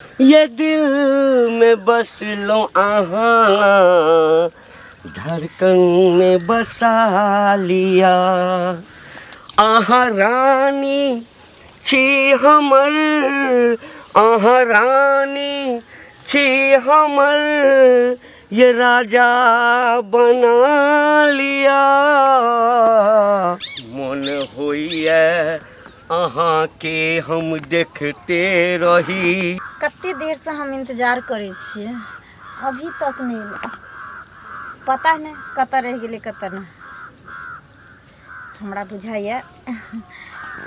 ये दिल में बस लो आहा, धड़कन में बसा लिया। आहा रानी छी हमर, आहा रानी छी हमर, ये राजा बना लिया। मन होइए अहाँ के हम देखते रही। कते देर से हम इंतजार करे छिए, अभी तक नहीं मिला। पता नहीं कतऽ रह गेलै कतऽ नहीं। हमरा बुझाइए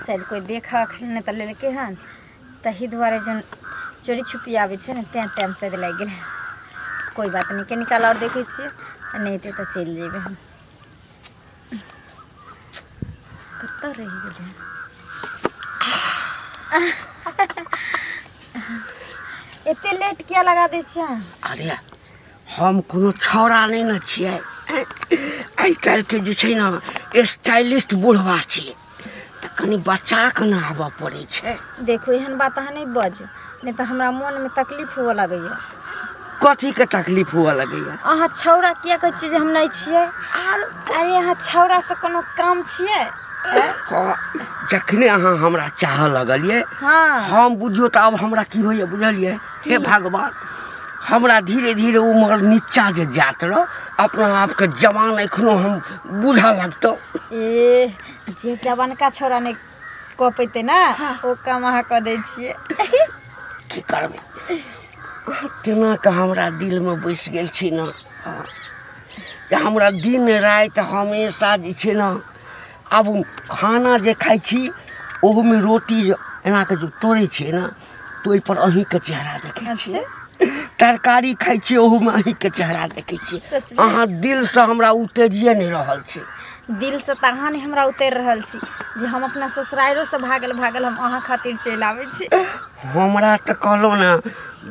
शायद कोई देखा नहीं तो लेलकै हन, तही दुआरे जन चोरी छुपी आबै छै ने, तें टाइम शायद लागि गेलै। कोई बात नहीं, के निकाल और देखे छिए, नहीं तो चल जेबे हम। कतऽ रह गेलै? एते लेट किया लगा दै छियै? अरे हम कोनो छौड़ा नहीं न छियै, आइ काल्हि के जे छै न स्टाइलिस्ट बुढ़वा छियै, तऽ कनी बचा के न आबऽ पड़ै छै। देखो एहन बात अहाँ नहीं बज, नहीं तो हमरा मन में तकलीफ हुआ लगैया। कथी के तकलीफ हुआ लगैया? अहाँ छौड़ा किया कहै छियै जे हम नहीं छियै? अरे अहाँ छौड़ा से कोनो काम छियै? जखने अहाँ हमरा चाह लगलिए, हाँ हम बुझियो तो अब हमरा की होइए बुझलिए? हे भगवान, हमरा धीरे धीरे उम्र नीचा जे जात रह, अपना आप के जवान एखनो हम बुझा लगतो। ए जे जवान का छौड़ा नहीं कह पैते ना, ओ काम अहाँ कह दै छियै। की करबै? तेना के हमरा दिल में बैस गेल छी न, कि हमरा दिन रात हमेशा जे छै न, अब खाना जे खाइ छी ओहो में रोटी जे एना के जो तोड़े छियै न, तो ओहि पर अहीं के चेहरा देखै छियै। तरकारी खाइ छी ओहो में अहीं के चेहरा देखै छियै। अहाँ दिल से हमरा उतरिए नहीं रहल छी। दिल से तो अहाँ नहीं हमरा उतर रहल छी, जे हम अपना ससुराइरो से भागल भागल हम अहाँ खातिर चलि आबै छी। हमरा तो कहलो ना,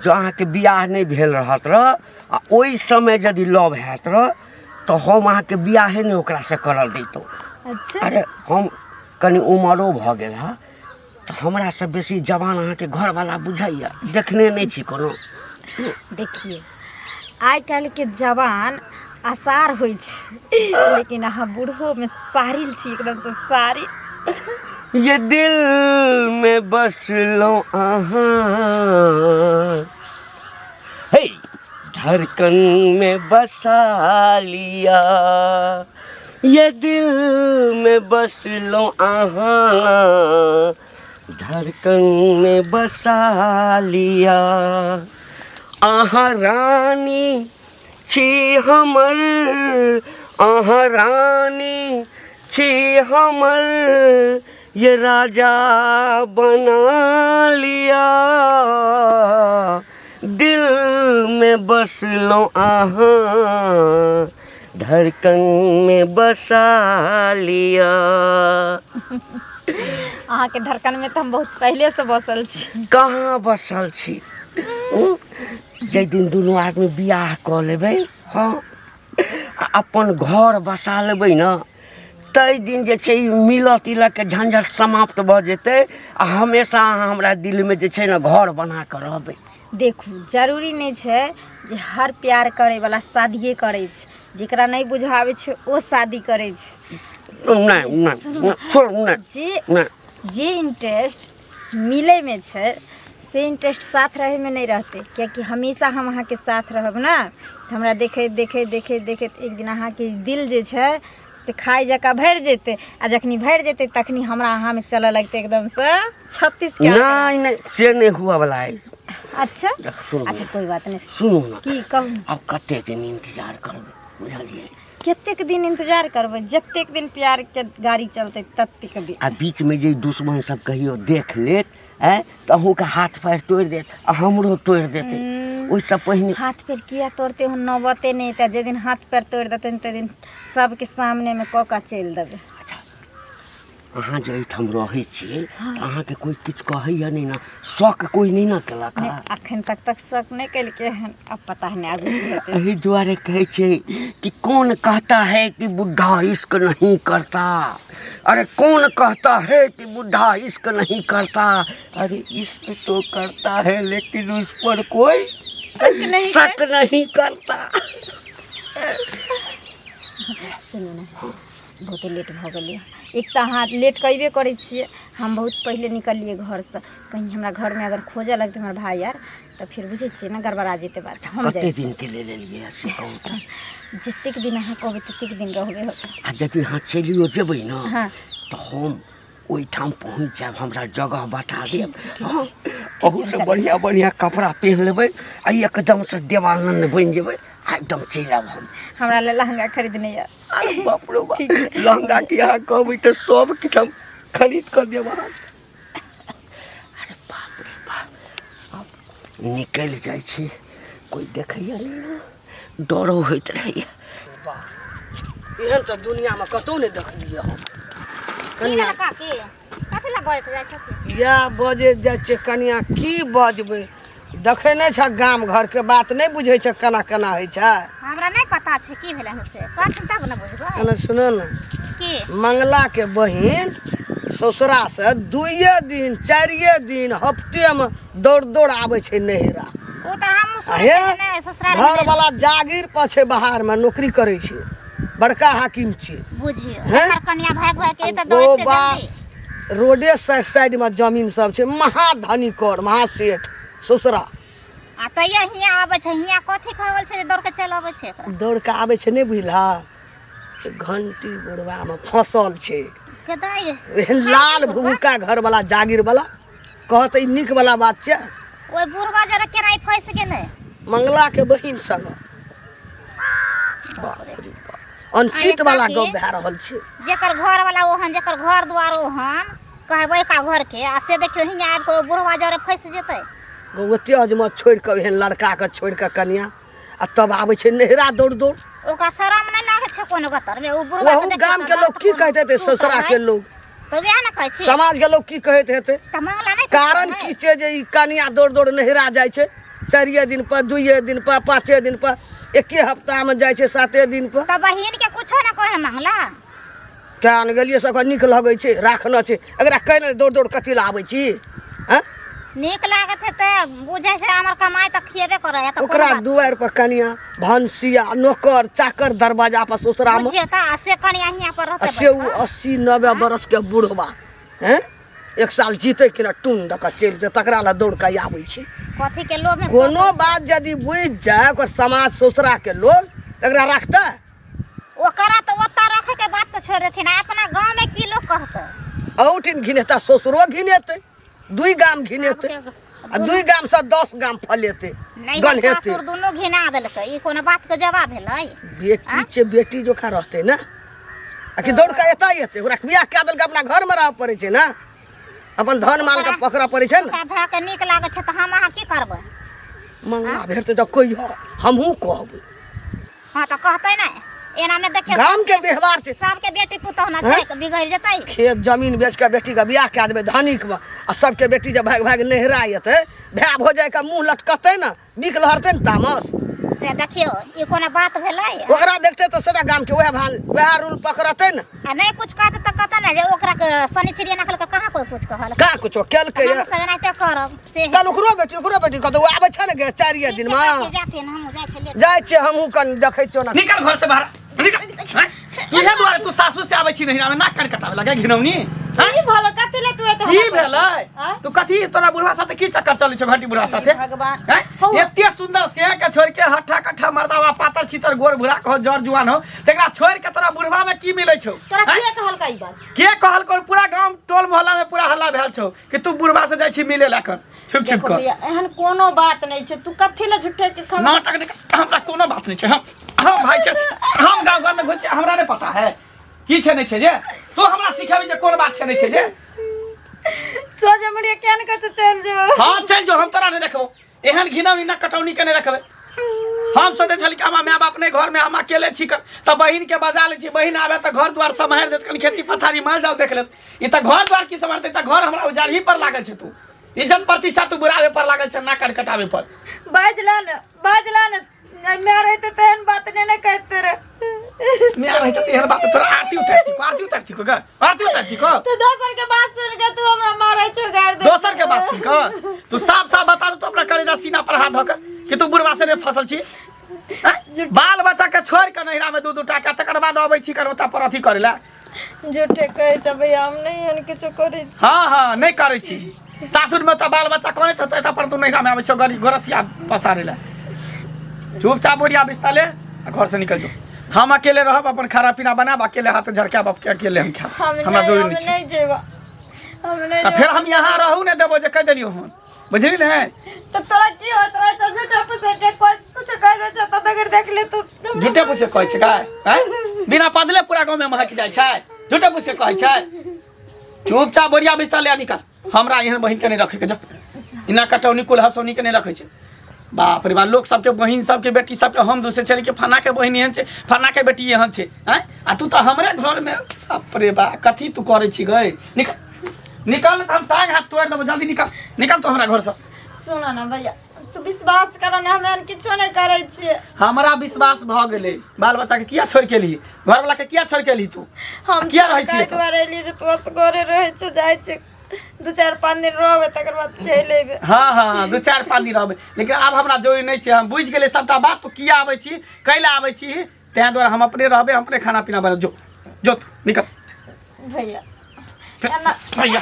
जो अहाँ के बियाह नहीं भेल रहत रह, आ ओहि समय यदि लव हैत रह, तो हम अहाँ के बियाहे नहीं ओकरा से करल दैतौ। अच्छा अरे हम कनी उमरो भ गेल है, तो हमरा से बेसी जवान अहाँ के घर वाला बुझाइया, देखने नहीं छी कोनो। देखिए आइ काल्हि के जवान आसार होइ छै, लेकिन अहाँ बूढ़ो में सारिल छी, एकदम से सारी। ये दिल में बस लो आहा, हे धड़कन में बसा लिया। ये दिल में बस लो आहा, धड़कन में बसा लिया। आहा रानी छी हमर, आहा रानी छी हमर, ये राजा बना लिया। दिल में बस लो आहा, धड़कन में बसा लिया। अहाँ के धड़कन में तो हम बहुत पहले से बसल छी। कहाँ बसल छी? जै दिन दुनू आदमी बियाह कऽ लेबै, हाँ, आ अपन घर बसा लेबै न, तै दिन जे छै मिलत तिलक के झंझट समाप्त भऽ जेतै, आ हमेशा अहाँ हमरा दिल में जे छै न घर बना कऽ रहबै। देखू जरूरी नहीं छै जे हर प्यार करे वाला शादिये करे छै, जेकरा नहीं बुझावे छै ओ शादी करे छै। नहीं नहीं छोड़, नहीं जे इंटरेस्ट मिले में छै से इंटरेस्ट साथ रहे में नहीं रहते, क्योंकि हमेशा हम अहाँ के साथ रहब ना, तो हमरा देखैत देखैत देखैत देखैत एक दिन अहाँ के दिल जे छै से खाई जका भरि जेतै, आ जखनी भरि जेतै तखनी हमरा अहाँ में चलऽ लगतै एकदम से 36 के। नहीं नहीं से नहीं हुआ वाला है। अच्छा अच्छा कोई बात नहीं, सुनू ना, की कहू? अब कते दिन इंतजार करबै बुझलिए? कतेक दिन इंतजार करबै? जतेक दिन प्यार के गाड़ी चलते ततेक दिन। आ बीच में जे दुश्मन सब कहियो देख लेत, तो अहूँ के हाथ पैर तोड़ देत, आ हमरो तोड़ देते। ओहिसँ पहिने हाथ पैर किया तोड़ते हो? नौबते नहीं था, जे दिन हाथ पैर तोड़ देते ते दिन सबके सामने में कऽ के चलि देबै। अहाँ जे एहिठाम रहै छियै, तो अहाँ के कोई किछु कहैया नहीं ना? शौक कोई नहीं ना केलक? अखन तक शौक नहीं केलकै हन, अब पता नहीं आगू की हेतै। एही दुआरे कहै छै कि कौन कहता है कि बुढ़ा इश्क नहीं करता, अरे कौन कहता है कि बुढ़ा इश्क नहीं करता? अरे इश्क तो करता है लेकिन उस पर कोई शक नहीं करता। सुनू ना, बहुत लेट भऽ गेलिए। एक तो अहाँ लेट करबे करै छियै, हम बहुत पहले निकलिए घर से। कहीं हमरा घर में अगर खोजे लगते हमारे भाई यार तो फिर बुझे छियै ना गड़बड़ा जेते बात। हम कते दिन के ले लिए से कहू जतेक दिन अहाँ कहबै ततेक दिन रहबे होत। आ यदि हाँ चलियो जेबै ना हाँ तो हम ओहिठाम पहुँच जाब, हमरा जगह बता देब। हाँ, बहुत से बढ़िया बढ़िया कपड़ा पहन लेबै आ एकदम से देवानंद बन जेबै आ एकदम चलि आब। हमरा ले लहंगा खरीदने यार। अरे बाप रे बाप, ठीक छै। लहंगा के यहाँ कहबै तो सब किछ हम खरीद कर देब। अरे बाप रे बाप, अब निकलि जाइ छी, कोई देखैया नहीं ना, डरो होइत रहैया। एहन तो दुनिया में कतौ नहीं देखलिए हम। कनिया या बजे जाइ छै कनिया, की बजबै? देखे नहीं छ गाम घर के बात नहीं बुझे छ केना केना होइ छै। हमरा नहीं पता छै की भेलै से, कहथिन तब न बुझबै। एना सुनो न, की मंगला के बहिन ससुरा से 2 दिन 4 दिन हफ्ते में दौड़ दौड़ आबै छै नहिरा। ओ त हम हे ने ससुराल घर वाला जागीर पर छै, बाहर में नौकरी करे छै, बड़का हाकिम छै। बुझियो हैं? एकर कन्या भाग भाग के त वो दौड़ बा के रोडे साइड में जमीन सब छै, महाधनिकर महासेठ ससुरा। आ तैया हियां आबै छै, हियां कथी कहल छै जे दौड़ के चल आबै छै एकरा? दौड़ के आबै छै नहीं बुझला, घंटी बुढ़वा में फंसल छै। के दाई एहन लाल भूखा घर वाला जागीर वाला कहत ई निक वाला बात छै। ओइ बुढ़वा जरा केना फंस गेलै? मंगला के बहिन संग बाप रे बाप, अनचित वाला गप भए रहल छै। जेकर घर वाला ओहन, जेकर घर द्वार ओहन कहबै का घर के, आ से देखियो हियां आबि के बुढ़वा जरा फंस जेतै। ओते अजमत छोड़ के एहन लड़का के छोड़ के कनिया आ तब आबै छै नहिरा दौड़ दौड़। ओकरा शरम नहीं लागे छै कोनो गतर में? ओ बुढ़वा वहु गाम के लोग की कहते थे, ससुरा के लोग, तो वएह न कहै छी समाज के लोग की कहते हेते? त मंगला नहीं कारण की छै जे ई कनिया दौड़ दौड़ नहिरा जाइ छै? 4 दिन पर, 2 दिन पर, 5 दिन पर, 1 हफ्ता में जाइ छै, 7 दिन पर। त बहिन के कुछो न कहे मंगला? क्या न गेलिए सब निक लगै छै, राखना छै। एकरा कहने दौड़ दौड़ कथी ला आबै छी? हैं? नीक लागत है त बुझे छै हमर कमाई त खिएबे करे है। त ओकरा दुआर पर कनिया भंसिया नौकर चाकर दरवाजा पर ससुरा में बुझिए त आसे कनिया हियां पर रहते से 80-90 बरस के बुढ़वा हैं, 1 साल जीते कि ना टून द के चलि दे, तकरा ला दौड़ के आबै छै। कथी के लोभ में कोनो बात यदि बुझ जाए ओकर समाज ससुरा के लोग एकरा रखता। ओकरा त ओता रखे के बात त छोड़ देथिन, अपना गांव में की लोग कहते? औठिन घिनेता, ससुरो घिनेते, 2 गाम घिनेते, आ 2 गाम से 10 गाम फलेते, नहीं गनहेते। ससुर दुनो घिना देलकै, ई कोनो बात के जवाब भेलै? बेटी छै, बेटी जोखा रहते ना, आ कि दौड़ के एता एते? ओकरा बियाह कए देलकै, अपना घर में रह पड़े छै ना, अपन धन माल के पकड़ा पड़े छै ना। ओकरा भए के नीक लागे छै त हम अहाँ की करबै? मंगला भेटते तो कोई हमहू कहबै। हां त कहतै नै? एना में देखियो गाम के व्यवहार छै, सबके बेटी पुतौह न छै त बिगड़ जेतै। खेत जमीन बेच के बेटी के बियाह कए देबै धनिक में, आ सबके बेटी जब भाग भाग नहरा एतै, भाय भौजाई के मुंह लटकतै ना, बिक लहरतै न तामस। से देखियो ई कोनो बात भेलै? ओकरा देखते तो सारा गाम के वह रूल पकड़तै न। आ नहीं कुछ कहते त कहते ना जे ओकरा के शनि चिड़िया नकल के कहां कोई कुछ कहल? का कुछो केलकै? हम सब एनाते करब से कल ओकरो बेटी कहतो आबै छै ने 4 दिन में। जाते न हम जाय छलिए जाइ छै हमहू कन देखै छियो ना। निकल घर से बाहर निकल। हैं? तू हे दुआरे तू सासू से आबै छी नहिरा में नाक कान कटावे लगे घिनौनी? हैं? की भलो कते ले तू एते? की भेलै? तू कथी तोरा बुढ़वा साथे की चक्कर चलै छौ? घंटी बुढ़वा साथे भगवान हैं? एते सुंदर से के छोड़ के हट्ठा कट्ठा मर्दावा पातर छितर गोर बुढ़ा कहो जर जुआन हो, तेकरा छोड़ के तोरा बुढ़वा में की मिलै छौ? तोरा हैं? के कहल कई बात? के कहल को? पूरा गांव टोल मोहल्ला में पूरा हल्ला भेल छौ कि तू बुढ़वा से जाइ छी मिले लाकर। छुप छुप देखो कर भैया एहन कोनो बात नहीं छै, तू कथि ले झूठे के खबर? नाटक नहीं कर। हमरा कोनो बात नहीं छै। हम भाई छै, हम गांव घर में घुस हमरा नहीं पता है की छै नहीं छै जे तू हमरा सिखाबी जे कोन बात छै नहीं छै जे। सोजे मुड़िया केन के तू चल जो। हां चल जो, हम तोरा नहीं देखबो। एहन घिनौनी ना कटौनी के नहीं रखबे। हम सोचे छली कि हम माय बाप नहीं घर में, हम अकेले छी कर त बहिन के बजा ले छी, बहिन आवे त घर द्वार सम्हार देत, कनी खेती पथारी माल जाल देख लेत। ई त घर द्वार की सम्हारते, त घर हमरा उजाड़ ही पर लागल छै। तू इज्जत प्रतिष्ठा तू बुरावे पर लागल छै, ना कर कटावे पर। बाजला न मैं रहते तेहन बात ने कहते रे। मैं रही तो तेहर बात तोरा आरती उतारती को तो दोसर के बात सुन के तू हमरा मारै छो गाड़ दे दोसर के बात सुन के तू साफ बता दे तो अपना करेजा सीना पर हाथ धोके कि तू बुढ़वा से फसल छी बाल बच्चा के छोड़ के नहिरा में 2-2 टाका तकर बाद आबै छी करवता पर अथी करेला झूठे कहै छ भैया हम नहीं हन किछो करै छी हाँ नहीं करे छी सासुर में तो बाल बच्चा करे तो एता पर तू नहिरा में आबै छो गरी गोरसिया पसारेला चुपचाप बोरिया बिस्ता ले घर से निकल जो हम अकेले रहब अपन खाना पीना बनाब अकेले हाथ झरका बाप के अकेले हम खाब हमरा जोर नहीं जेबा हम नहीं तो फिर हम यहाँ रहू ने देबो जे कह देलियो हन बुझली ने तो तोरा की हो तोरा से झूठा पूछे के कोई कुछ कह दे छ तब अगर देख ले तू झूठे पूछे कहै छै हैं बिना पदले पूरा गांव में महक जाय छै झूठे पूछे कहै छै चुपचाप बोरिया बिस्ता ले निकाल हमरा एहन बहिन के नहीं रखे के जा इना कटौनी कुल हसौनी के नहीं रखे छै बाप रे बा लोग सबके बहिन सबके बेटी सबके हम दूसरे चले के फना के बहिन एहन छै फना के बेटी एहन छै हैं आ तू तो हमरे घर में बाप रे बा कथी तू करे छी गए निकल हम टांग हाथ तोड़ देबो जल्दी निकल तो हमरा घर से सुना ना भैया तू विश्वास करो ना हमें किछो नहीं करे छी हमरा विश्वास भ गेले बाल बच्चा के किया छोड़ के ली घर वाला के किया छोड़ के ली तू हम किया रहै छी दुआरे लिए जे तू असगरे रहै छ जाय छ 2-4-5 दिन रहबे तकर बाद चलि एबे हाँ 2-4-5 दिन रहबे लेकिन अब हमरा जोरी नहीं छै हम बुझ गेले सबटा बात तू किया आबै छी कैला आबै छी तै द्वारा हम अपने रहबे अपने खाना पीना बना जो तू निकल भैया भैया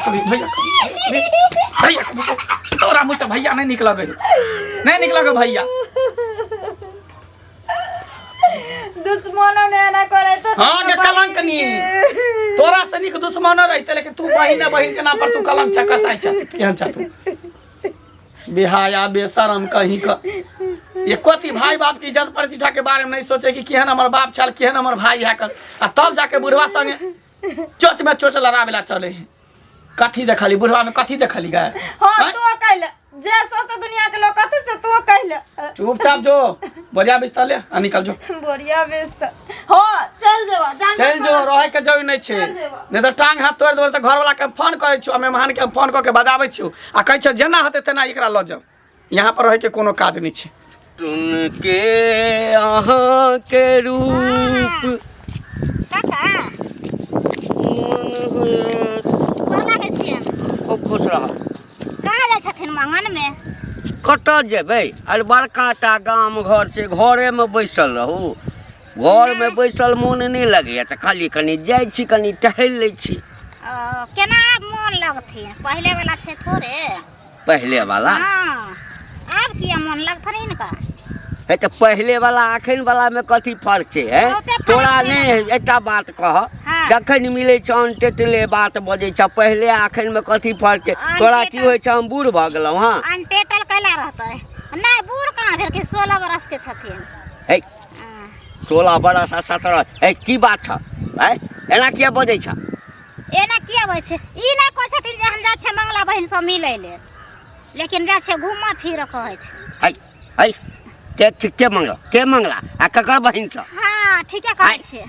तोरा मुँह से भैया नहीं निकल गए भैया दुश्मनों ने ना करे तो हाँ के कलंक नहीं तोरा से निक दुश्मन रहते लेकिन तू बहिन के नाम पर तू कलंक छक्का साई केहन छ तू बेहाया बेशरम कहीं का ये कोती भाई बाप की इज्जत प्रतिष्ठा के बारे में नहीं सोचे कि केहन हमर बाप छल केहन हमर भाई है कर आ तब जाके बुढ़वा संगे चोच में चोच लड़ावेला चले कथी देखली बुढ़वा में कथी देखली गए हां तू कहले जे सोच दुनिया के लोग कथी से तू कहले चुपचाप जो बोरिया बिस्ता ले आ निकल जो बोरिया बिस्ता हां चल जो रहे के जरूरी नहीं छे नहीं तो टांग हाथ तोड़ देबो तो घर वाला के फोन करे छु मेहमान के फोन क के बजाबै छु आ कहै छ जेना हते तेना एकरा ल जाओ यहाँ पर रहे के कोनो काज नहीं छे सुन के अहाँ के रूप काका बोला के छियै खूब खुश रह कहाँ जाइ छथिन मंगन में कतऽ जेबै अरे बड़का टा गाम घर छै घरे में बैसल रहू घर में बैसल मोन नहीं लगैया तऽ खाली कनी जाइ छी कनी टहल लै छी केना मोन लगथिन पहले वाला छै थोड़े पहले वाला हाँ अब किया मन लगथिन का है तो पहले वाला अखन वाला में कथी फर्क छै है बहुते फर्क तोरा छै। नहीं एकटा बात कह हाँ। जखन मिले छ अनटेटले बात बजे छ पहले अखन में कथी फर्क छै तोरा की होय छ हम बूढ़ भ गेलौ हां अनटेटल कैला रहतै नहीं बूढ़ कहाँ भेल कि 16 बरस के छथिन है 16 बरस आ 17 है की बात छ है एना किया बजै छ एना किया होइ छै ई नहीं कहै छथिन जे हम जा छै मंगला बहिन सब मिलै ले लेकिन जा छै घुमा फिर कहै छै है के मंगला आ ककर बहिन छ हाँ ठीके कहै छै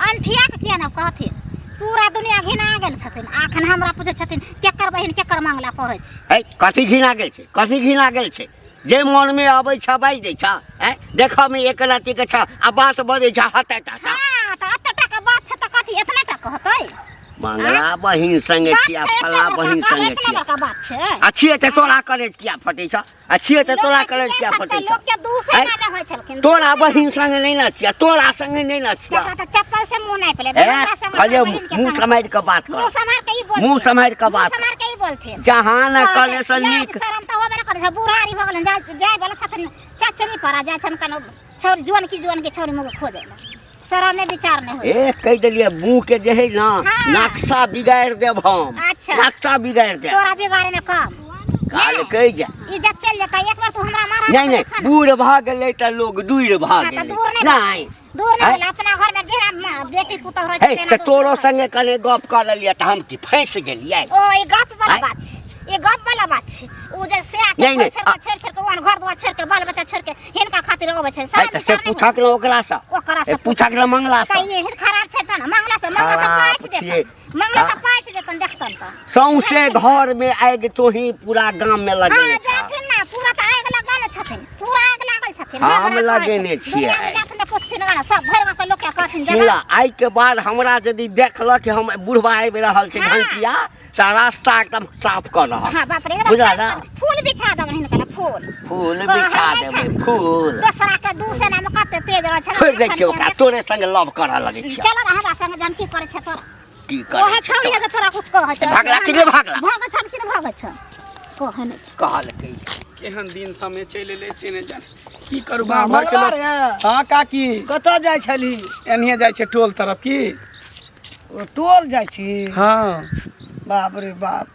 अनठिया के किया न कहथिन पूरा दुनिया घिना गेल छथिन आखन हमरा पूछै छथिन केकर बहिन केकर मंगला कहै छै है कथी घिना गेल छै जे मन में आबै छ बाजि दै छ है देखऽ में एक रत्ती के छ आ बात बजै छ हते टाटा हाँ तो अतटा के बात छै तो कथी इतना टा कहतै मंगला बहिन संगे छिया फला बहिन संगे छिया का बात छै अच्छी ते तोरा करेज किया फटे छ अच्छी ते तोरा करेज किया फटे छ लोग के दूसरे ना होय छलखिन तोरा बहिन संगे नहीं ना छिया तोरा संगे नहीं ना छिया तो चप्पल से मुंह नहीं पले अरे मुंह समार के बात कर मुंह समार के ही बोल मुंह समार के बात समार के ही बोलथिन जहां न कले से नीक शरम तो होबे न करे छै बुढ़ारी भ गेलन जाय बोला छथिन चचनी परा जाय छन कनो छोरी जुआन की छोरी मुंह खोजे शरम में विचार नहीं होय ए कह देलिए मुंह के जे है ना हाँ। नक्शा बिगाड़ देब हम अच्छा। नक्शा बिगाड़ दे तोरा बिगाड़े में काम काल कह जा इज्जत चल जाता एक बार तू हमरा मारा नहीं बूढ़ भाग गेलै त लोग दूर भाग हाँ, तो गेलै दूर नहीं नहीं दूर हैं? नहीं अपना घर में जेना बेटी पुतौह रह है त तोरो संगे कने गप कर लेलिए त हम की फंस गेलिए ओ ये गप वाला हैं? बात छै ये गप वाला बात छै उ जे से आके नहीं, छेड़ के वन घर दुआ छेड़ के बाल बच्चा छेड़ के हिनका खातिर होवे छै है त से पूछा के ओकरा से ओकरा से पूछा के मंगला से कहिए हिर खराब छै त ना मंगला से मंगला त खराब पाँच छियै। देतन मंगला त पाँच देतन देखतन त सौंसे घर में आग तो ही पूरा गांव में हां लगेने छ जाथिन ना पूरा त आग लगाले छथिन पूरा आग लागल छथिन हम लगेने छियै। जाथिन पुछथिन का सब भर में लोग क्या कहथिन सुन जगह आई के बाद हमरा यदि देखल कि हम बुढ़वा आबि रहल छै हाँ। घंटिया त रास्ता एकदम साफ कर रहा हां बाप रे बुझा ना? फूल बिछा देबन हिनका फूल फूल बिछा देबै फूल दूसरा के दूसरा में कते तेज रह छै छोड़ि दै छियै ओकरा तोरे संग लव करऽ लगै छियै चल ना हमरा संग जान की करे छै तोरा की ओहे करे छौरी के तोरा कुछ कहै छै भागला कि नहि भागला भागै छ कि नहि भागै छ कहै नै कहलकै केहन दिन समय चलि एलै से नहि जाने की करू गाँव घर के लोग। हाँ काकी कतऽ जाइ छली एनहिए जाइ छै टोल तरफ की ओ टोल जाइ छी हाँ बाप रे बाप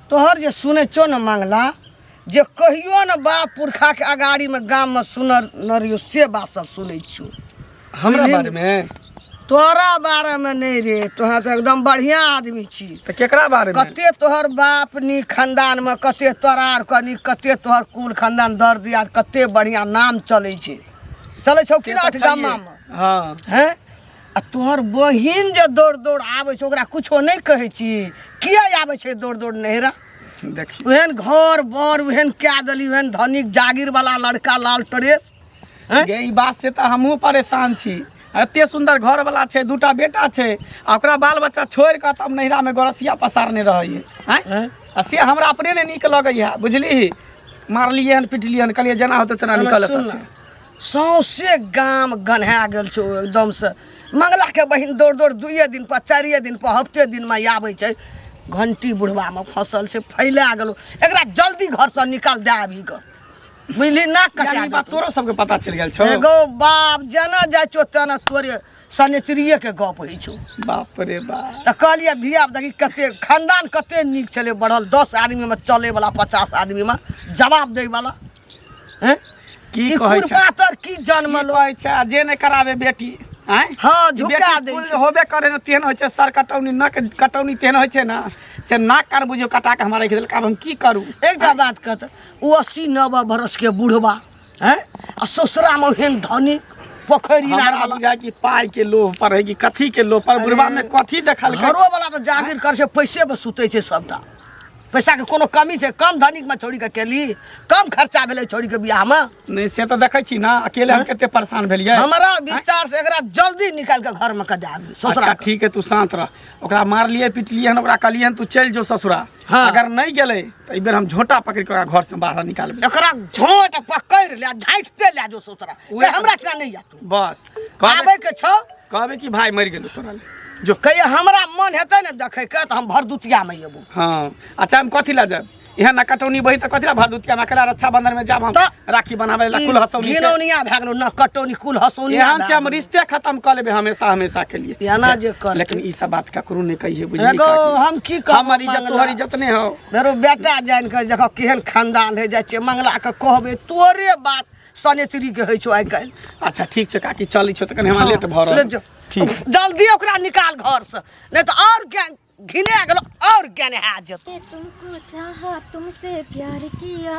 तोहर जे सुनै छो न मंगला जे कहियो न बाप पुरखा के अगाड़ी में गाम में सुनर नरियो से बात सब सुनै छियो हमरा बुझलिही? बारे में तोहरा बारे में नहीं रे तोहर तो एकदम बढ़िया आदमी छी तो केकरा बारे में कते तोहर बाप नी खानदान में कते तोरार कनी कते तोहर कुल खानदान दर दिया कते बढ़िया नाम चलै छै चलै छौ कि से ना तो गामा छैहे। में हाँ हैं आ तोहर बहिन जे दौड़ दौड़ आबै छै ओकरा कुछो नहीं कहै छी किया आबै छै दौड़ दौड़ नहिरा देखिए ओहन घर बर ओहन क्या दली ओहन धनिक जागीर वाला लड़का लाल टरेस हैं गे ई बात से तो हमहूँ परेशान छी एते सुंदर घर वाला छै दूटा बेटा छै आ ओकरा बाल बच्चा छोड़ के तब नैहरा में गोरसिया पसारने रहैए हैं हैं? आ से हमरा अपने ने नीक लगैए बुझली मारलिए हन पिटलिए हन कहलिए जेना होते तेना निकल सुन ना, सौंसे गाम गन्हा गेल छौ एकदम से मंगला के बहिन दौड़ दौड़ 2 दिन पर 4 दिन पर हफ्ते दिन में आबै छै घंटी बुढ़वा में फसल से फैला गेलो एकरा जल्दी घर से निकाल दे अभी ग बुझली ना कटा ई बात तोरो सबके पता चल गेल छौ एगो बाप जना जाइ छौ तना तोरे सनेत्रिये के गप होइ छौ बाप रे बाप त कहलिए धिया देखी कते खानदान कते नीक छले बढ़ल 10 आदमी में चले वाला 50 आदमी में जवाब दे वाला हैं की ई कहै छै कुरपातर की जन्म लो कहै छै जे नहि करावे बेटी हैं हाँ, ई झुका बेटी दै कुल छै। होबे करे न तेहन होइ छै सर कटौनी नक कटौनी तेहन होइ छै ना से नाक कान बुझियो कटा के हमरा राखि देलक आब हम की करू एकटा बात कहत ओ 80-90 बरस के बुढ़वा हैं आ ससुरा में हेन धनी पोखरी नार हमरा वाला बुझाय कि पाई के लोभ पर है कि कथी के लोभ पर बुढ़वा में कथी देखल घरो वाला तो जागीर कर से पैसे पे सुते छै सबटा पैसा के कोनो कमी छै कम धनिक में छोड़ी के केली कम खर्चा भेलै छोड़ी के बियाह में नहीं से तो देखै छी ना अकेले हम कते परेशान भेलियै हमारा विचार से एकरा जल्दी निकाल के घर में कजा आदमी अच्छा ससुरा ठीक है तू शांत रह ओकरा मारलिए पिटलिए हन ओकरा कहलिए हन तू चल जो ससुरा हाँ। अगर नहीं गेले तो ई बेर हम झोटा पकड़ के ओकरा घर से बाहर निकालबे एकरा झोट पकड़ ले झाइटते ले जो ससुरा उहे- हमरा ठना नहीं जा तू बस आबे के छौ कहबे कि भाई मर गेलो तोरा ले जो कहिए हमरा मन हेतै ने देखे के तो हम भरदुतिया में एबो हाँ अच्छा हम कथी ला जाब यहाँ ना कटौनी बही तो कथी ला भरदुतिया में अकेला रक्षाबंधन में जाब हम तो- राखी बनावे ला कुल हसौनी से घिनौनिया भए गेलो न कटौनी कुल हसौनिया यहाँ से हम रिश्ते खत्म कर लेबे हमेशा हमेशा के लिए याना जे कर लेकिन ई सब बात ककरो नहीं कहिए बुझली एगो काकी? हम की कहब हमर इज्जत तोहर इज्जत नहीं हो मेरो बेटा जान के देखो केहन खानदान रह जाइ छै मंगला के कहबे तोरे बात सनेत्री के होइ छौ आइ काल्हि अच्छा ठीक छै काकी चली छो त कनी हमरा लेट भ ले रहल जो। ठीक जल्दी ओकरा निकाल घर से नहीं तो और ज्ञान घिने गेलो और ज्ञान है जतो तुमको चाहा तुमसे प्यार किया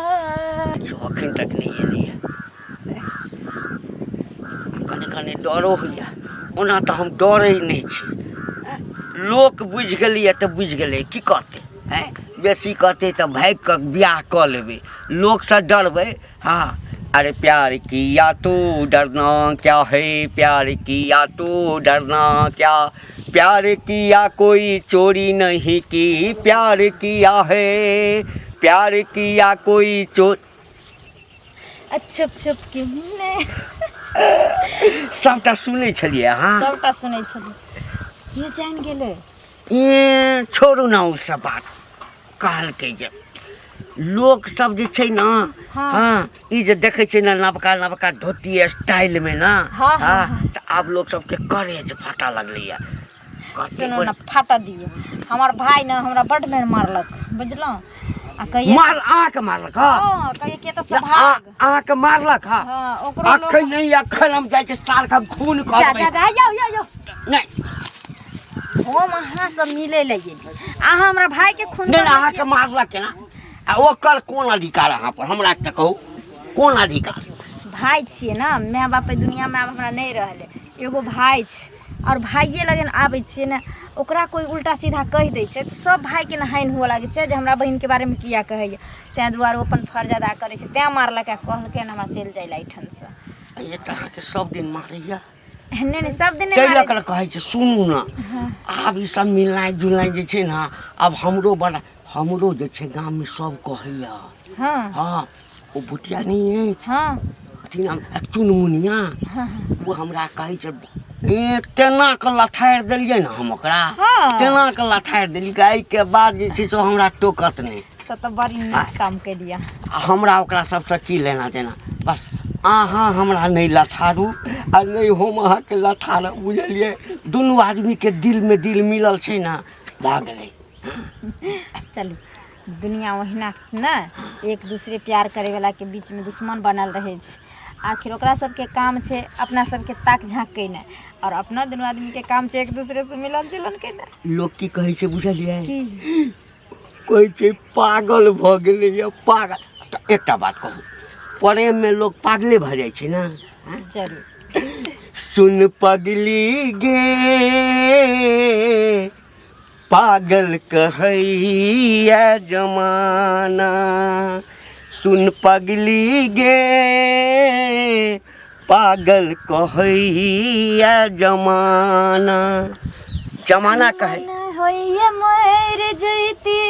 अखन तक नहीं एलियै कने कने डरो होइए ओना तऽ हम डरै नहीं छी लोक बुझि गेलियै तऽ बुझि गेलै की करतै हैं बेसी कहतै तऽ भागि कऽ बियाह कऽ लेबै लोकसँ डरबै हाँ अरे प्यार किया तो डरना क्या है प्यार किया तो डरना क्या प्यार किया कोई चोरी नहीं की प्यार किया है प्यार किया कोई चोर छुप छुप के मिले सबटा सुनै छलियै अहाँ सबटा सुनै छली ये जान गेले ए छोड़ू ना उ सब बात कहलकै जे लोक सब जे छै ना हाँ। हाँ ई जे देखै छै ना नवका नवका धोती स्टाइल में ना हाँ, हाँ, हाँ। तऽ आब लोग सबके करेज फटा लगलैया सुनो ना फाटा दिए हमार भाई ना हमरा बड मेर मारलक बुझलो आ कहिए मार आँख मारलक हाँ हां कहिए के त सभाग आँख मारलक हाँ हां ओकरो लोग अखन नहीं अखन हम जाइ छै सार का खून जा कहबै जा जा यो नहीं हम अहाँ सब मिले ले गेली अहाँ हमरा भाई के खून नहीं अहाँके मारलक केना आ ओकर कोन अधिकार अहाँ पर हमरा एकटा कहू कोन अधिकार भाई छिए ना माय बाप दुनिया में आब हमरा नहीं रहले एगो भाई छै और भाइये लगन आबै छिए ना ओकरा कोई उल्टा सीधा कह दै छै तऽ सब भाई के नहाइन हुआ लागे छै जे हमरा बहिन के बारे में किया कहैया तैं दुआरे अपन फर्ज अदा करे छै तैं मारलक कहलकै हमरा चल जाइ ला एठन से ये तऽ अहाँके सब दिन मारैया नहीं नहीं सब दिन तै नहीं लऽ मारै कऽ कहै छै सुनू ने आब ई सब मिलनाइ जुलनाइ जे छै ने अब हमरो जे छै गाममे सब कहैया छी। हाँ हाँ ओ बुटिया नहीं अछि हाँ अथी नाम चुनमुनिया वो हमरा कहै छै तेना कऽ लथारि देलियै ने हम ओकरा हाँ। तेना कऽ लथारि देलियै कि एहिके बाद जे छै से हमरा टोकत नहीं तो बड़ी नीक काम के दिया। आ हमरा ओकरा सबसँ की लेना देना बस अहाँ हमरा नहीं लथारू आ नहीं हम अहाँके लथारू बुझलियै दुनू आदमीके दिलमे दिल मिलल छै ने भऽ गेलै चलू दुनिया ओहिना ना एक दूसरे प्यार करे वाला के बीच में दुश्मन बनल रहे छै। आखिर ओकरा सबके काम छै अपना सबके ताक झाँक केना और अपना दुनू आदमी के काम छै एक दूसरे से मिलन जुलन केना। लोक की कहै छै बुझलियै की कहै छै पागल भऽ गेलैए पागल तऽ एकटा बात कहू प्रेममे लोक पागले भऽ जाइ छै ने जरूर सुन पगली गे पागल कहैया जमाना सुन पगली गे पागल कहैया जमाना जमाना कहे होइए मर जैती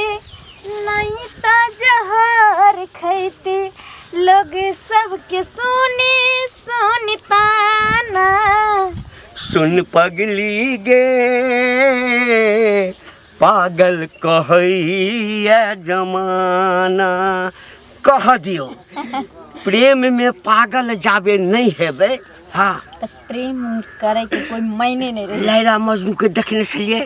नहीं ता जहर खैती लोग सबके सुनी सुनताना। सुन पगली गे पागल कहैया जमाना कह दियो प्रेम में पागल जाबे नहीं हेबे हाँ तो प्रेम करे के कोई मायने नहीं रहे। लैला मजनू के देखने छलिए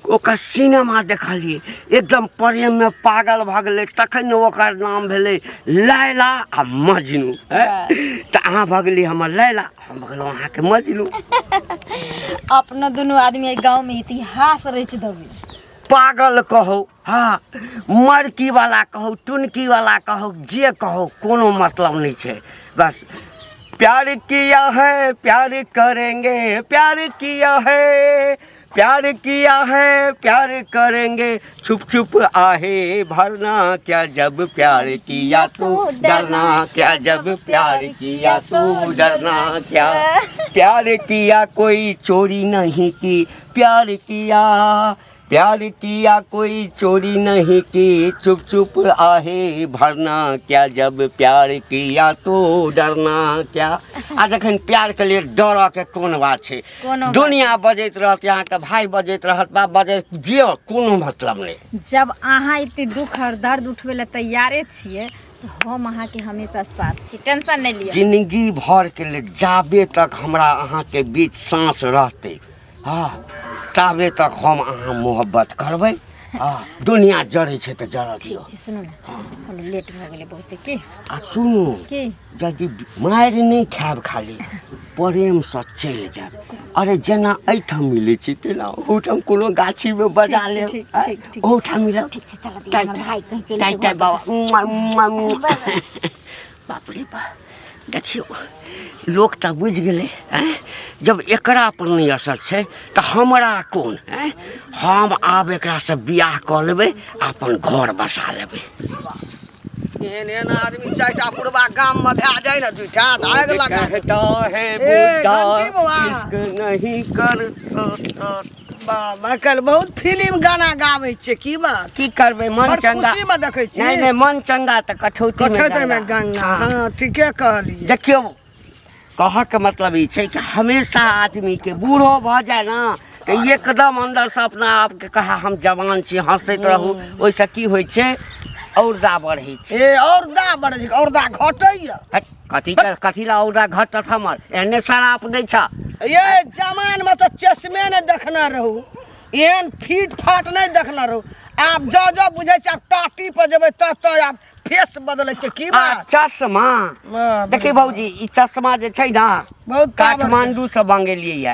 ओकर सिनेमा देखलिए एकदम प्रेम में पागल भऽ गेलै तखन ओकर नाम भेलै लैला आ मजनू तऽ अहाँ भऽ गेली हमर लैला हम भऽ गेलहुँ अहाँके मजनू अपना दोनों आदमी गांव में इतिहास रच देबे। पागल कहो हाँ मरकी वाला कहो टुनकी वाला कहो जे कहो कोनो मतलब नहीं है बस प्यार किया है प्यार करेंगे प्यार किया है प्यार किया है प्यार करेंगे छुप छुप आहे भरना क्या जब प्यार किया तो डरना क्या जब प्यार किया तो डरना क्या प्यार किया कोई चोरी नहीं की प्यार किया कोई चोरी नहीं की चुप चुप आहे भरना क्या जब प्यार किया तो डरना क्या आ जखन प्यार के लिए डर के कोन बात छै दुनिया बजैत रहत यहाँ के भाई बजैत रहत बाप बजैत जे कोनो मतलब नहीं। जब अहाँ इतनी दुख और दर्द उठवे ला तैयारे छिए तो हम अहाँ के हमेशा साथ छी टेंशन नहीं लिया। जिंदगी भर के लिए जाबे तक हमरा अहाँ के बीच सांस रहते हाँ ताबे तक हम अहाँ मोहब्बत करबै हाँ दुनिया जड़ै छै तऽ जड़ऽ दियौ। सुनू ना हम लेट भऽ गेलै बहुते की आ सुनू की यदि मारि नहीं खायब खाली प्रेम से चलि जायब अरे जेना एहिठाम मिलै छै तेना ओहिठाम कोनो गाछी में बजा लेब ठीक ओहिठाम मिलब ठीक से चल दिया हमर भाई कहीं चले टाइट टाइट बाबा बाप रे बाप देखियो लोक तऽ बुझि गेलै जब एकरा पर नहीं असर छै तऽ हमरा कोन हम आब एकरा से बियाह कऽ लेबै अपन घर बसा लेबै। एहन एहन आदमी चारिटा बुढ़बा गाम में भए जाए ना दुइटा आग लगा कहता है ए, बूढ़ा घंटी बौआ। इश्क नहीं करता बाबा कल बहुत फिल्म गाना गाबै छै की बात की करबै मन बड़ चंगा खुशी में देखै छी नहीं नहीं मन चंगा तऽ कठौती कठौती में गंगा हाँ ठीके कहलिए। देखियो कहके मतलब ई छै कि हमेशा आदमी के बूढ़ो भऽ जाए ना तऽ एकदम अंदर से अपना आप के कहा हम जवान छी हंसैत रहू ओइसे की होइ छै औरदा बढ़ै छै ए औरदा बढ़ै छै औरदा घटैया हट, कथी ला औरदा घटत हमर एहने शराप दै छ ये जमान में तो चश्मे नहीं देखना रहू एहन फीट फाट नहीं देखना रहू आप जो बुझे छै आप टाटी पर जेबै तो आप फेस बदलै छै की आ बात चश्मा देखिए भौजी ई चश्मा जे छै ना बहुत काठमांडू से मंगेलिए ये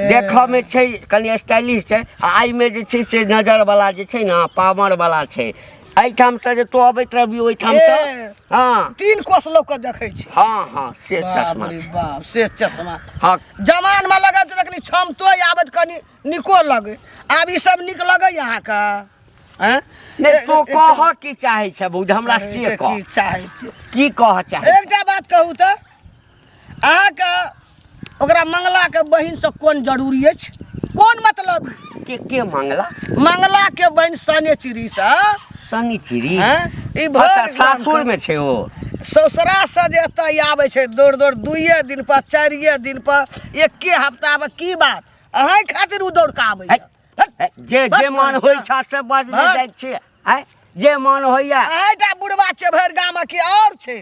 देखऽ में छै कनी स्टाइलिश छै आ आई में जे छै से नजर वाला जे छै ना पावर वाला छै एहिठाम से जे तो अबैत रहबी ओहिठाम से हाँ 3 कोस लोग के देखै छी हाँ हाँ से चश्मा बाप रे छै बाप से चश्मा हाँ जमान में लगे तो देखनी छम तो आबत कनी निको लगे आब ई सब निक लगे यहाँ का हैं नहीं तो कह की चाहे छै बुझ हमरा से कह की चाहे छी की कह चाहे एकटा बात कहू तो अहाँ का ओकरा मंगला के बहिन से कौन जरूरी अछि? कौन मतलब? के मंगला? मंगला के बहिन सने चिरी से सनी चिरी हैं? ई अच्छा भर सासुर में छे ओ। ससुरा से जे एतऽ आबै छै दौड़ दौड़ 2 दिन पर 4 दिन पर 1 हफ्ता में की बात अहाँ खातिर उ दौड़ के आबै छै? जे मन होई छा से बाजने हाँ। जाइ छै हैं? जे मन होइया आइटा बुढ़वा छै भरि गाम के और छै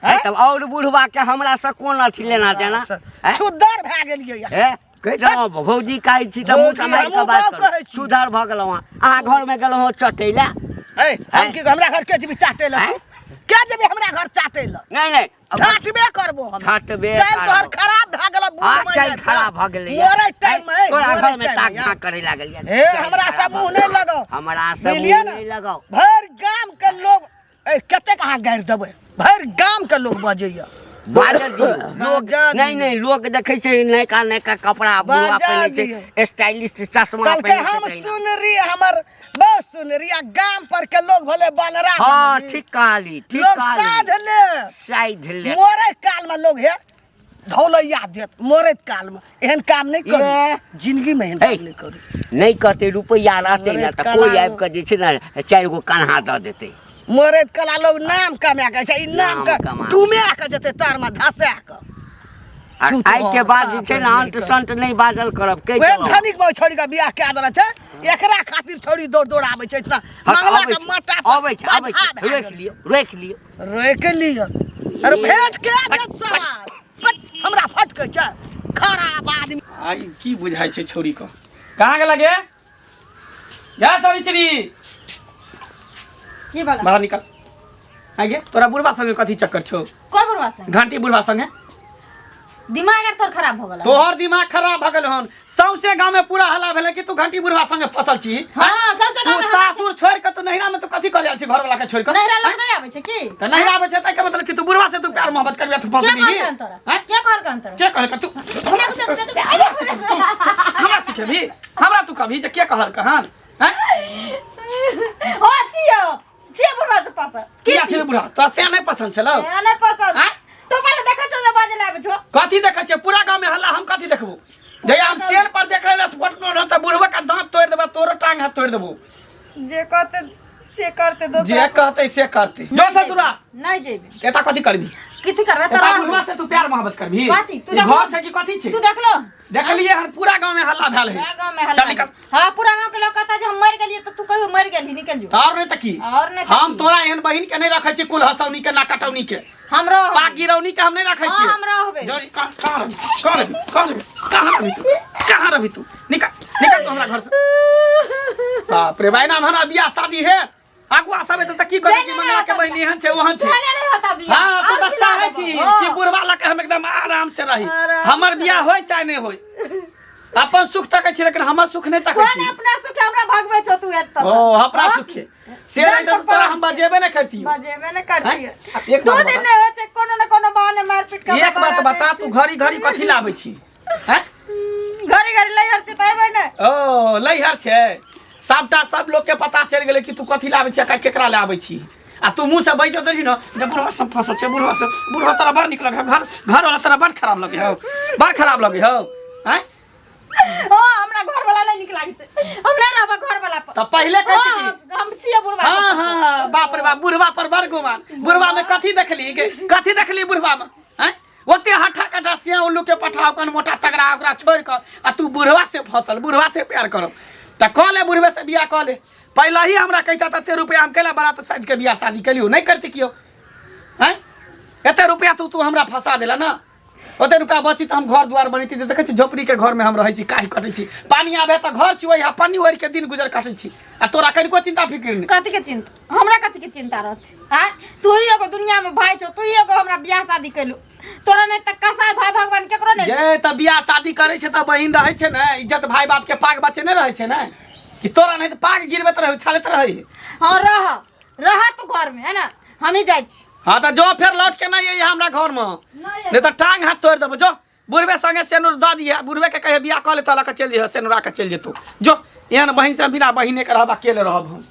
हैं? तब और बुढ़वा के हमरा से कोन अथी लेना देना हैं? सुद्दर भए गेलियै या। ए कहि दो भौजी कहै छी त मुंह भौजी, समार के हमहूँ बात कहै कर छी। सुधार भ गेलौ अहाँ घर में गेलौ चटै ला। हम की हमरा घर के जेबी चाटे ल? हैं? क्या जेबी हमरा घर चाटे ल? नहीं छाटबे करबो हम। छाटबे चल तोहर करबो। खराब भए गेल हाँ चल खराब भ गेलै मोरे टाइम में तोरा घर में ताक झाँक करे लागल या। हे हमरा से मुंह नहीं लगाओ। हमरा से मिलिए मुंह ना? नहीं लगाओ। भर गाम के लोग कते कहाँ गारि देबै? भर गाम के लोग बजैया। बाजल दियो लोग बाजल नहीं दियो। लोग देखै छै नयका नयका कपड़ा बुढ़वा बाजल पहिनै दियो। छै स्टाइलिस्ट चश्मा कल के पहिनै हम छै। सुन रही हमर बस सुन रही आ गाम पर के लोग भले बनरा हाँ बनरी। ठीक कहली ठीक लोग साध कहली ले साइड ले मोरे काल में लोग है धौलैया देत मोरे काल में एहन काम नहीं ये। करू जिंदगी में एहन हे। काम नहीं करू। नहीं करते रुपया रहते ना तो कला कोई लो। आबि के जे छै ना 4 गो कन्हा दऽ देते। मोरे कला लोग नाम कमा के छै ई नाम नाम के कमा। टूमे के जते तार में धसा के आ चुप आइ के हो, बाद जे बाप छै रे, ना नहीं अंत कर। संत नहीं बाजल करब कहि वे देलहुँ। धनिक में छोड़ी के बियाह कए देला छै एकरा खातिर छोड़ी दौड़ दौड़ आबै छै इतना मंगला के मटा अबै छै रोक लियो रोक लियो अरे भेंट के देत सवाल बट हमरा फट के छै खराब आदमी। आई की बुझाई छै छोरी को? कहाँ गेला गे? जा सारी चिरी की बोला? बाहर निकल। आई गे तोरा बुढ़वा संगे कथी चक्कर छौ? कोई बुढ़वा से? घंटी बुढ़वा संगे दिमाग आर तोर खराब हो गेल। तोहर दिमाग खराब भ गेल हन। सौसे गांव में पूरा हल्ला भेलै कि तू घंटी बुढ़वा संगे फसल छी। हाँ सबसे तू सासुर छोड़ के तू नहिरा में तू कथी कर आयल छी घर वाला के छोड़ के? नहिरा लोग नहीं आवे छै की? त नहिरा आबै छै त के मतलब कि तू बुढ़वा से तू प्यार मोहब्बत करबे तू क्या फसली ही? कहल तोरा? हैं? क्या कहल तोरा? के कहल तू हमरा सिखेबी? हमरा तू कभी जे के कहल कहन? हैं? हो छियो छियो बुढ़वा से पास किया छै बुढ़ा? तोरा से नहीं पसंद छलो? ए नहीं पसंद। हैं? तू पहले देखा छो जे बाजे लाबे छो। कथी देखै छै? पूरा गांव में हल्ला हम कथी देखबू? जया हम शेर पर देख रहल स्पॉट न रह त बुढ़वा का दांत तोड़ देबा तोरो टांग हाथ तोड़ देबू। जे कहते से करते दो जे कहते से करते। जो ससुरा नहीं जेबे। एता कथी करबी? किथि करबे एता तोरा? बुढ़वा से तू प्यार मोहब्बत करबी? कथी? तू ई देख घर छै कि कथी छै? तू देख लो देखलिए हन पूरा गांव में हल्ला भेल है। पूरा गांव में चल हल्ला। निकल। हां पूरा गांव के लोग कहता जे हम मर गेलिए तो तू कहियो मर गेली निकल जो। और नहीं त की? और नहीं त हम की? तोरा एहन बहिन के नहीं रखै छी कुल हसौनी के ना कटौनी के हमरो पाक गिरौनी के हम नहीं रखै छी। हां हमरो होबे। जरी कहां रही तू? कहां रही तू? निकल निकल तू हमरा घर से। बाप रे भाई नाम हना बियाह शादी है आगुआ सब त की करे कि मंगला के बहिनी हन छै ओहन छै। पहले नहीं होता बियाह। हां तू और त की चाहै लागत छी हो? कि बुढ़वा लके हम एकदम आराम से रही। आराम हमर बियाह होय चाहे नहीं होय अपन सुख तकै छी लेकिन हमर सुख नहीं तकै कोन छी। अपना सुख हमरा भगवे छो तू एत ओ अपना सुख है से रही त तोरा हम बजेबे नहीं करती। बजेबे न करती है। एक दो बात दिन बता। नहीं हो छै कोनो न कोनो बहाने मारपीट कर। एक बात बता तू घड़ी घड़ी कथी लाबै छी? हैं? घड़ी घड़ी लइहर छै तइबे न। ओ लइहर छै सबटा सब लोग के पता चल गेलै कि तू कथी लाबै छी आ केकरा लाबै छी। आ तू मुंह से बैठ दे छी न जे बुढ़वा सब फसल छै बुढ़वा तोरा बड़ निक लगे घर वाला तोरा बड़ खराब लगे हो बड़ खराब लगे हो। हैं? ओ हमरा घर वाला नहीं निक लागे छै। हम नहीं रहबा घर वाला पर। त पहिले कहती कि हम छिए बुढ़वा। हां बाप रे बाप बुढ़वा पर बड़ गुमान। बुढ़वा में कथी देखली बुढ़वा में? हैं? ओते हठा कटा सिया उल्लू के पठाव कन मोटा तगड़ा ओकरा छोड़ के आ तू बुढ़वा से फसल बुढ़वा से प्यार करब त कह ले बुढ़वे से बियाह कह ले। पहले ही हमरा कहता त 1 रुपया हम केला बारात साज के बियाह शादी कलियो नहीं करती कियो। हैं? एते रुपया तू हमरा फंसा देला ना। ओते रुपया बची त हम घर द्वार बनीती देखे छी झोपड़ी के घर में हम रहै छी काहे कटै छी पानी आबे त घर चुवै आ पानी ओरि के दिन गुजर काटै छी आ तोरा कनिको चिंता फिक्र नहीं। कथी के चिंता? हमरा कथी के चिंता रहते? हां तू ही एगो दुनिया में भाई छो तू ही एगो हमरा बियाह शादी कैलू। तोरा नहीं त कसाई भाई भगवान केकरो नहीं। ये त बियाह शादी करे छै त बहिन रहै छै ना इज्जत भाई बाप के पाग बचे नहीं रहै छै ना कि तोरा नहीं त पाग गिरबैत रहै उछालैत रहै। हां रह तू घर में है ना हम ही जाई छी। हाँ तो जो फिर लौट के नहीं है हमरा घर में नहीं तो टांग हाथ तोड़ देबो। जो बुढ़वे संगे सेनुर द दिए बुढ़वे के कहे बियाह कह ले तो चल जे सेनुरा के चल जेतो। जो एहन बहिन से बिना बहिने के रहबा केले रहब हम।